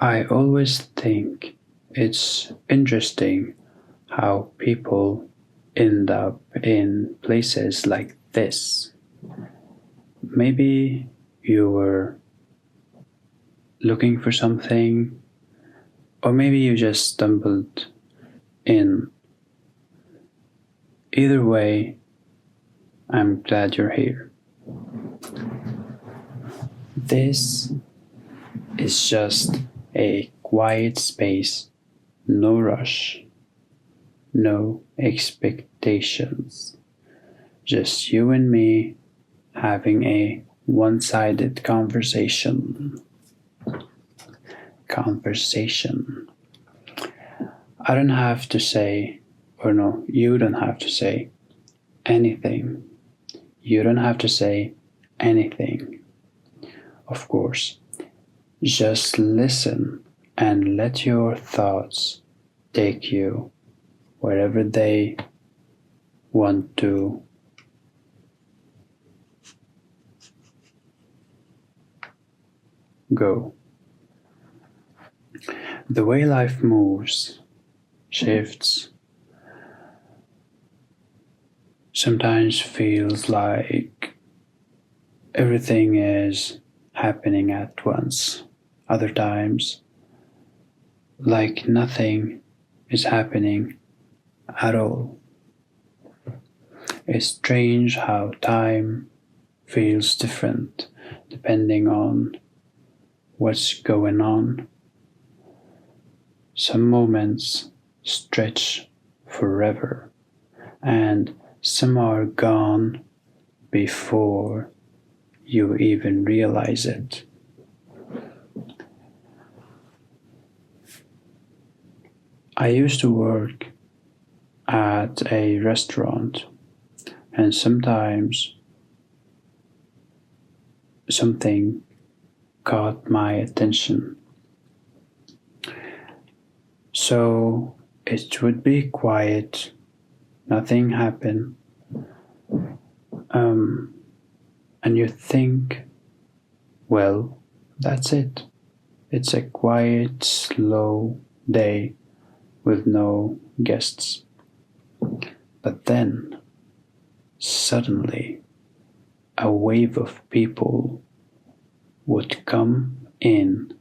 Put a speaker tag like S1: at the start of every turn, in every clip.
S1: I always think it's interesting how people end up in places like this. Maybe you were looking for something, or maybe you just stumbled in. Either way, I'm glad you're here. This is just a quiet space, no rush, no expectations. Just you and me having a one-sided conversation. I don't have to say, or no, you don't have to say anything. You don't have to say anything. Of course, just listen and let your thoughts take you wherever they want to go. The way life moves, shifts, sometimes feels like everything is happening at once. Other times, like nothing is happening at all. It's strange how time feels different depending on what's going on. Some moments stretch forever, and some are gone before you even realize it. I used to work at a restaurant, and sometimes something caught my attention. So it would be quiet, nothing happened, and you think, well, that's it. It's a quiet, slow day with no guests. But then, suddenly, a wave of people would come in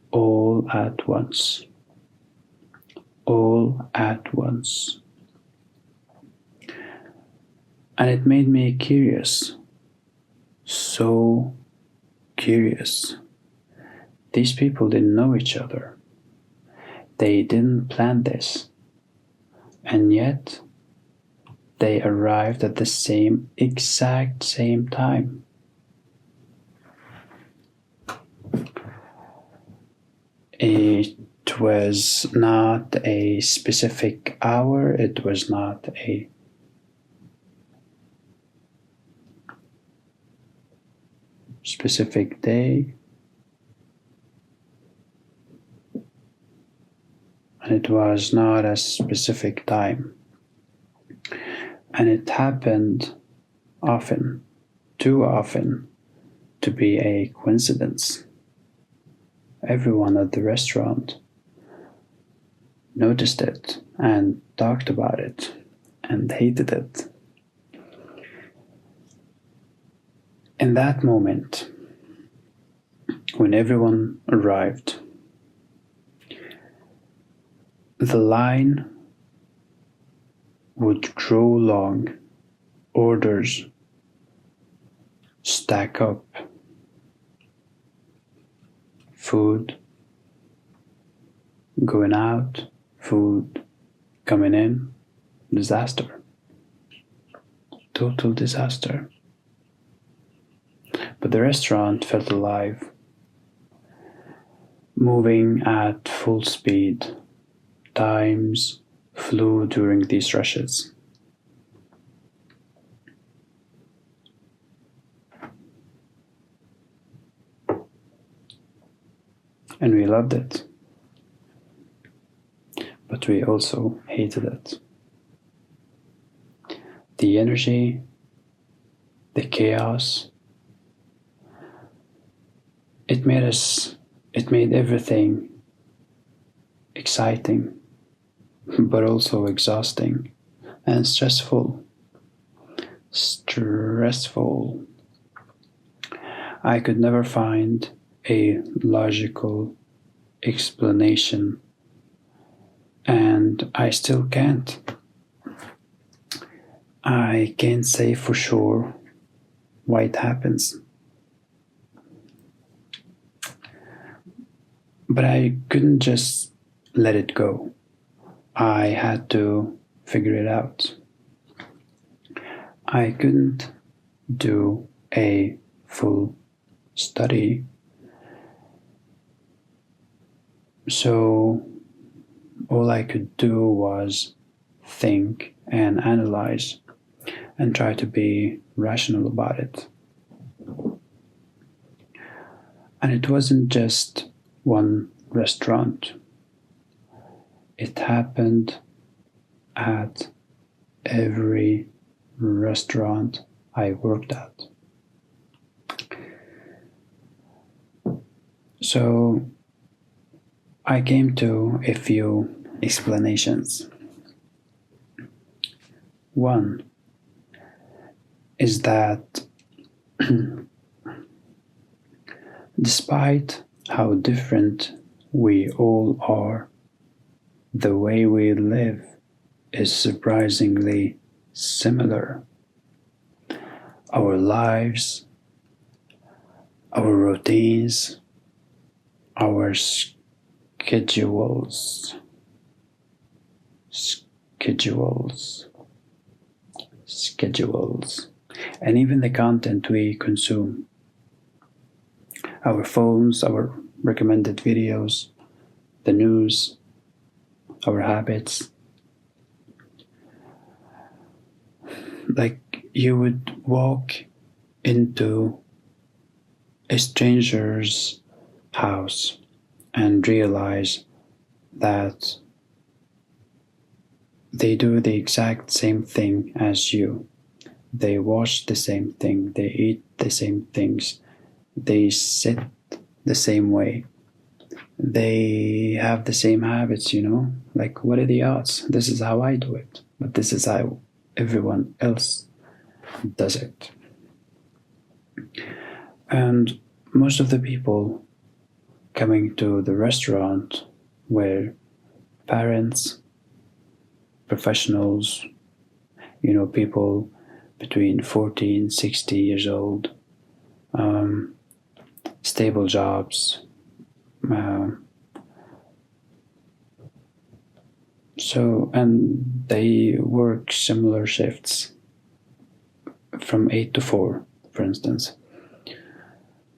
S1: all at once. All at once. And it made me curious. So curious. These people didn't know each other. They didn't plan this. And yet, they arrived at the exact same time. It was not a specific hour, it was not a specific day, and it was not a specific time. And it happened often, too often, to be a coincidence. Everyone at the restaurant noticed it and talked about it and hated it. In that moment, when everyone arrived, the line would grow long, orders stack up, food going out, food coming in, disaster, total disaster. But the restaurant felt alive, moving at full speed. Times flew during these rushes. And we loved it. But we also hated it. The energy, the chaos, it made us it made everything exciting, but also exhausting and stressful. Stressful. I could never find a logical explanation, and I still can't. I can't say for sure why it happens. But I couldn't just let it go. I had to figure it out. I couldn't do a full study, so all I could do was think and analyze and try to be rational about it. And it wasn't just one restaurant, it happened at every restaurant I worked at. So I came to a few explanations. One is that despite how different we all are, the way we live is surprisingly similar. Our lives, our routines, our schedules, and even the content we consume. Our phones, our recommended videos, the news, our habits. Like you would walk into a stranger's house and realize that they do the exact same thing as you. They watch the same thing, they eat the same things, they sit the same way, they have the same habits, Like, what are the odds? This is how I do it, but this is how everyone else does it. And most of the people coming to the restaurant were parents, professionals, people between 40 and 60 years old, stable jobs. And they work similar shifts from 8 to 4, for instance.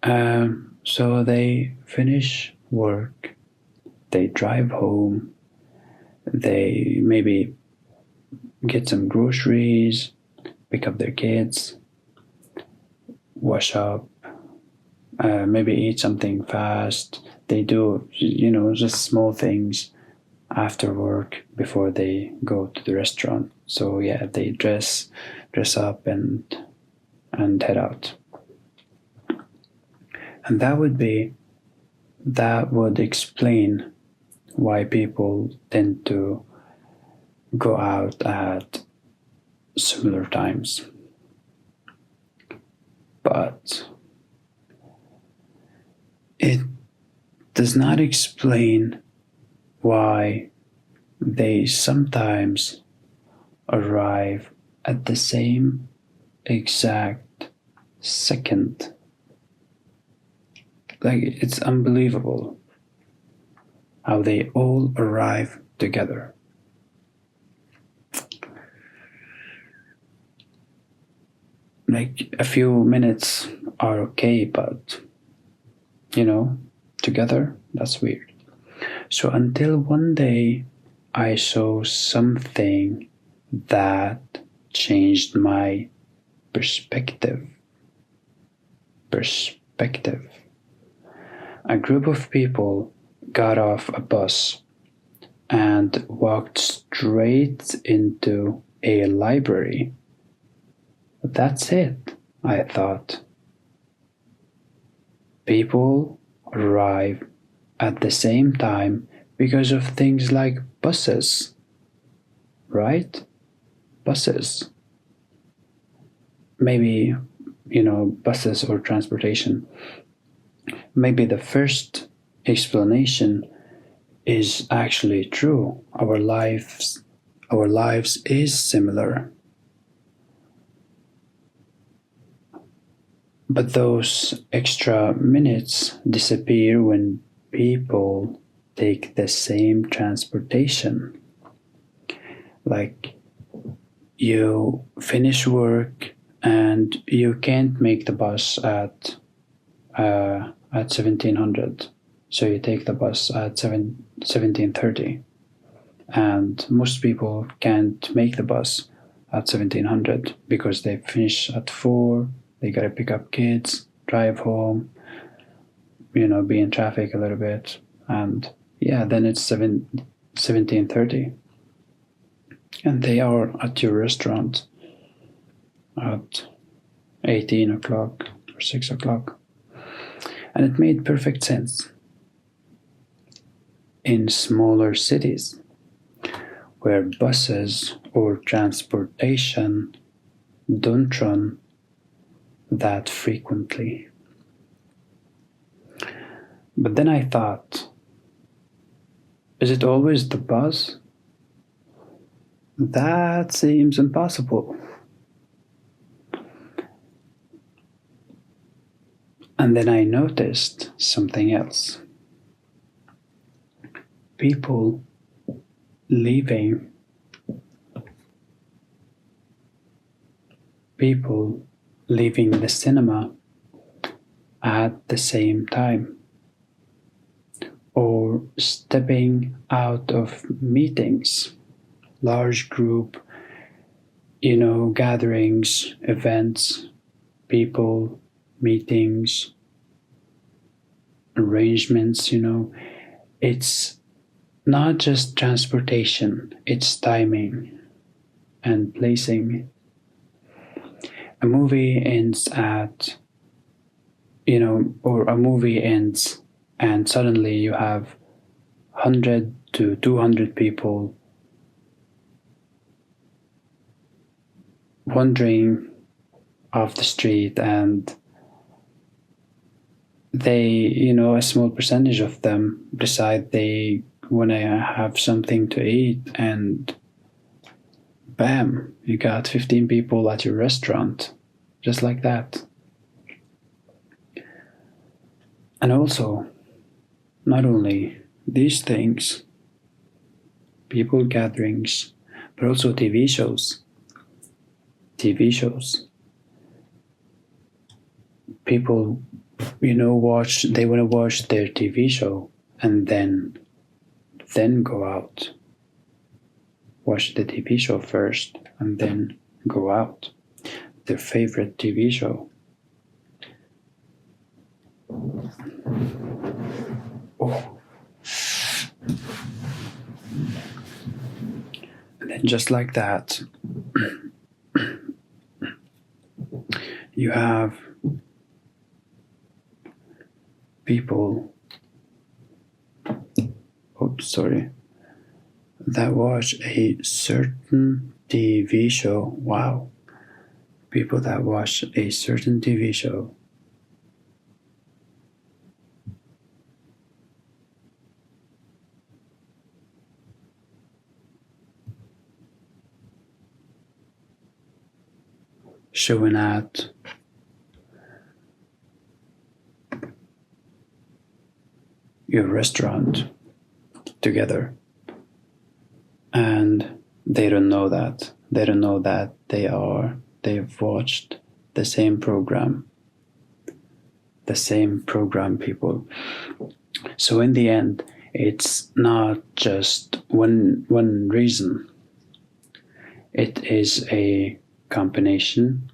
S1: So they finish work, they drive home, they maybe get some groceries, pick up their kids, wash up, maybe eat something fast. They do, just small things after work before they go to the restaurant. So yeah, they dress up and head out. And that would explain why people tend to go out at similar times. But it does not explain why they sometimes arrive at the same exact second. Like, it's unbelievable how they all arrive together. Like, a few minutes are okay, but together, that's weird. So until one day I saw something that changed my perspective. A group of people got off a bus and walked straight into a library. That's it, I thought. People arrive at the same time because of things like buses, right? Buses. Maybe, buses or transportation. Maybe the first explanation is actually true. Our lives is similar. But those extra minutes disappear when people take the same transportation. Like you finish work and you can't make the bus at 1700, so you take the bus at 1730, and most people can't make the bus at 1700 because they finish at 4. They gotta pick up kids, drive home, be in traffic a little bit, and then it's 1730, and they are at your restaurant at 18 o'clock or 6 o'clock. And it made perfect sense. In smaller cities, where buses or transportation don't run that frequently. But then I thought, is it always the bus? That seems impossible. And then I noticed something else. People leaving the cinema at the same time, or stepping out of meetings, large group, gatherings, events, people, meetings, arrangements. It's not just transportation, it's timing and placing. A movie ends and suddenly you have 100 to 200 people wandering off the street, and they, a small percentage of them decide they want to have something to eat, and bam, you got 15 people at your restaurant, just like that. And also, not only these things, people gatherings, but also TV shows. People, they want to watch their TV show and then go out. Watch the TV show first and then go out. Their favorite TV show. Oh. And then just like that, you have people that watch a certain TV show. Wow. People that watch a certain TV show. Showing at your restaurant together, and they don't know that they've watched the same program, people. So in the end, it's not just one reason. It is a combination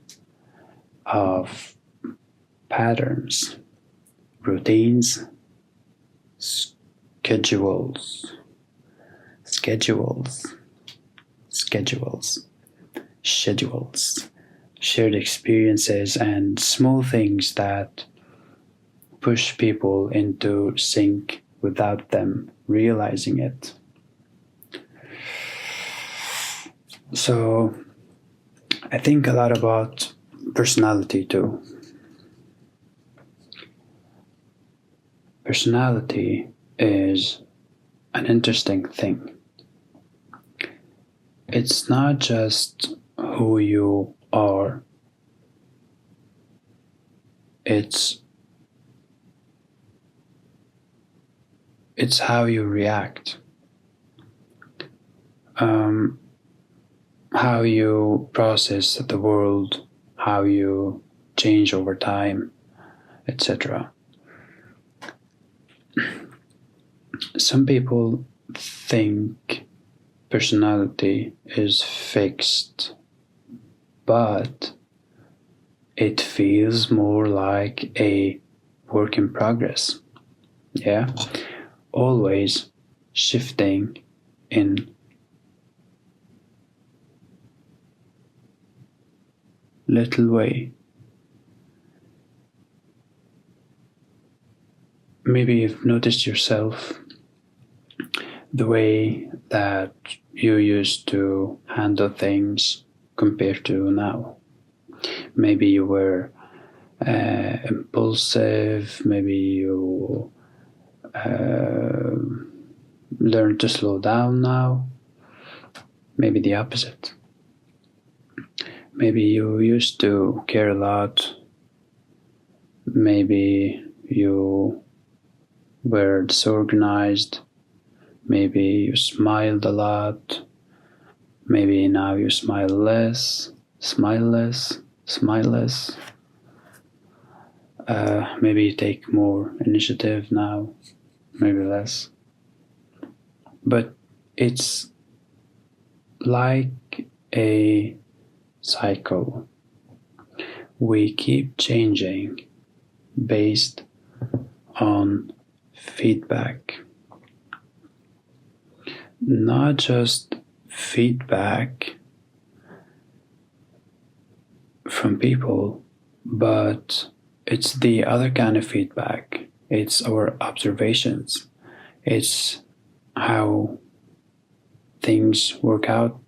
S1: of patterns, routines, schedules, shared experiences, and small things that push people into sync without them realizing it. So I think a lot about personality too. Personality is an interesting thing. It's not just who you are, it's how you react, how you process the world, how you change over time, etc. Some people think personality is fixed, but it feels more like a work in progress. Yeah, always shifting in little way. Maybe you've noticed yourself the way that you used to handle things compared to now. Maybe you were impulsive, maybe you learned to slow down now, maybe the opposite. Maybe you used to care a lot, maybe you were disorganized, maybe you smiled a lot, maybe now you smile less, maybe you take more initiative now, maybe less. But it's like a cycle. We keep changing based on feedback. Not just feedback from people, but it's the other kind of feedback. It's our observations. It's how things work out,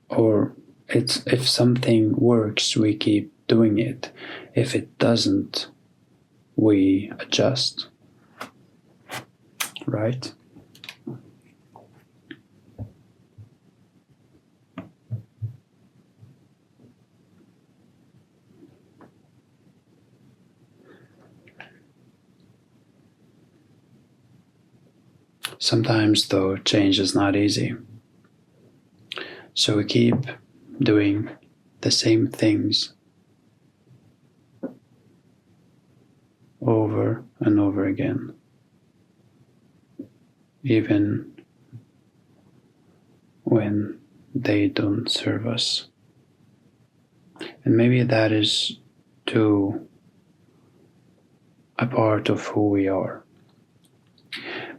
S1: or it's if something works, we keep doing it. If it doesn't, we adjust. Right? Sometimes, though, change is not easy. So we keep doing the same things over and over again, even when they don't serve us. And maybe that is too a part of who we are.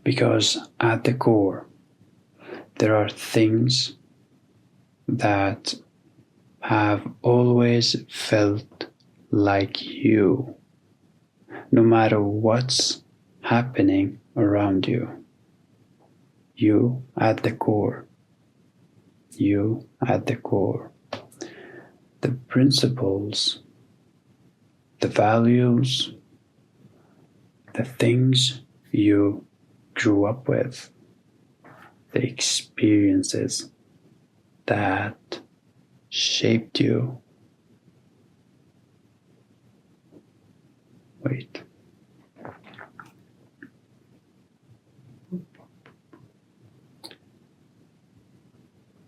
S1: Because at the core, there are things that have always felt like you, no matter what's happening around you. You at the core. You at the core. The principles, the values, the things you grew up with, the experiences that shaped you. Wait.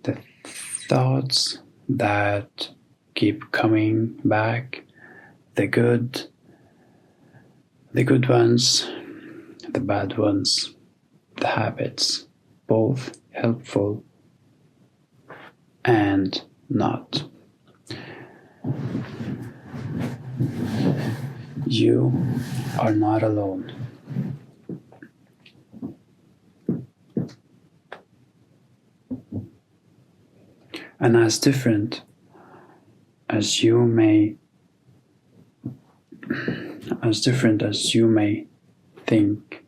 S1: The thoughts that keep coming back, the good ones, the bad ones, the habits, both helpful and not. You are not alone. And as different as you may think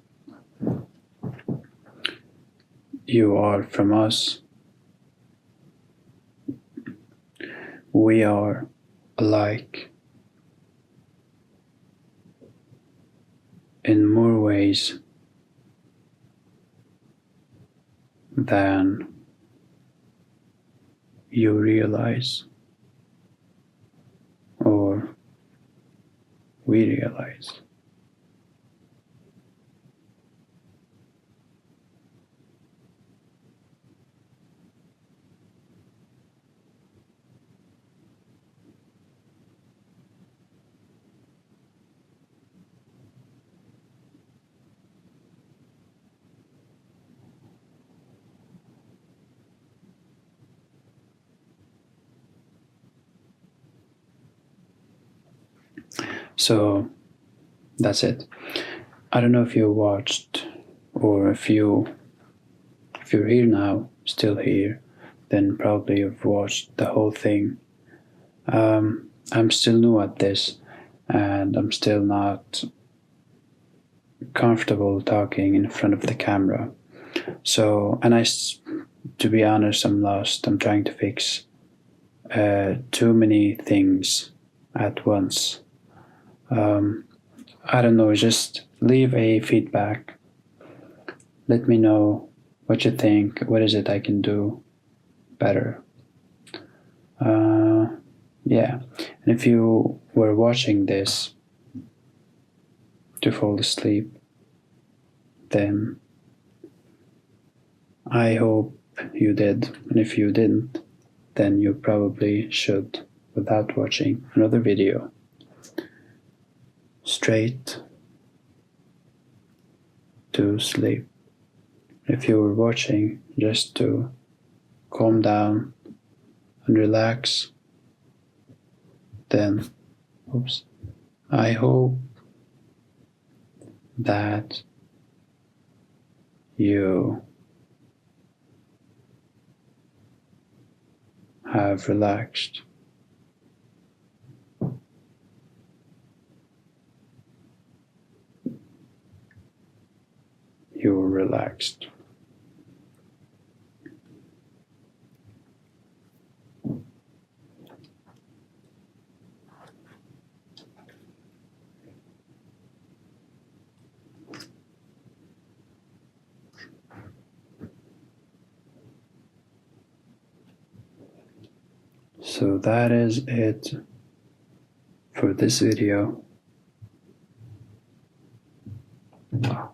S1: you are from us. We are alike in more ways than you realize or we realize. So that's it. I don't know if you watched or if you're here now, still here, then probably you've watched the whole thing. I'm still new at this, and I'm still not comfortable talking in front of the camera. So, to be honest, I'm lost. I'm trying to fix too many things at once. I don't know, just leave a feedback. Let me know what you think. What is it I can do better? Yeah, and if you were watching this to fall asleep, then I hope you did. And if you didn't, then you probably should, without watching another video, straight to sleep. If you were watching just to calm down and relax, then I hope that you have relaxed. You're relaxed. So that is it for this video. No.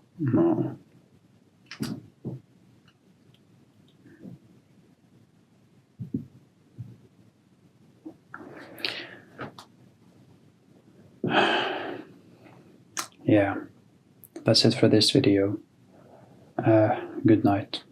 S1: Yeah, that's it for this video. Good night.